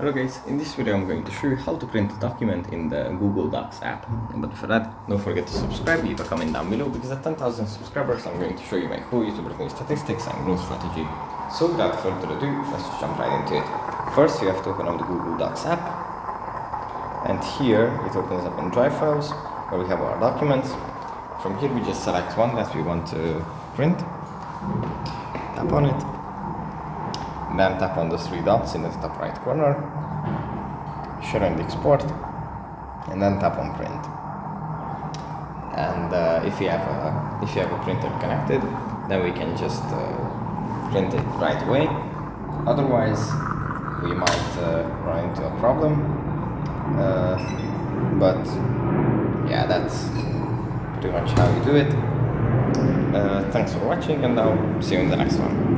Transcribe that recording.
Hello guys, in this video I'm going to show you how to print a document in the Google Docs app. But for that, don't forget to subscribe, leave a comment down below, because at 10,000 subscribers I'm going to show you my whole YouTube revenue statistics and growth strategy. So without further ado, let's just jump right into it. First you have to open up the Google Docs app, and here it opens up in Drive files where we have our documents. From here we just select one that we want to print, tap on it, then tap on the three dots in the top right corner, share and export, and then tap on print. And if you have a printer connected, then we can just print it right away. Otherwise, we might run into a problem. But yeah, that's pretty much how you do it. Thanks for watching, and I'll see you in the next one.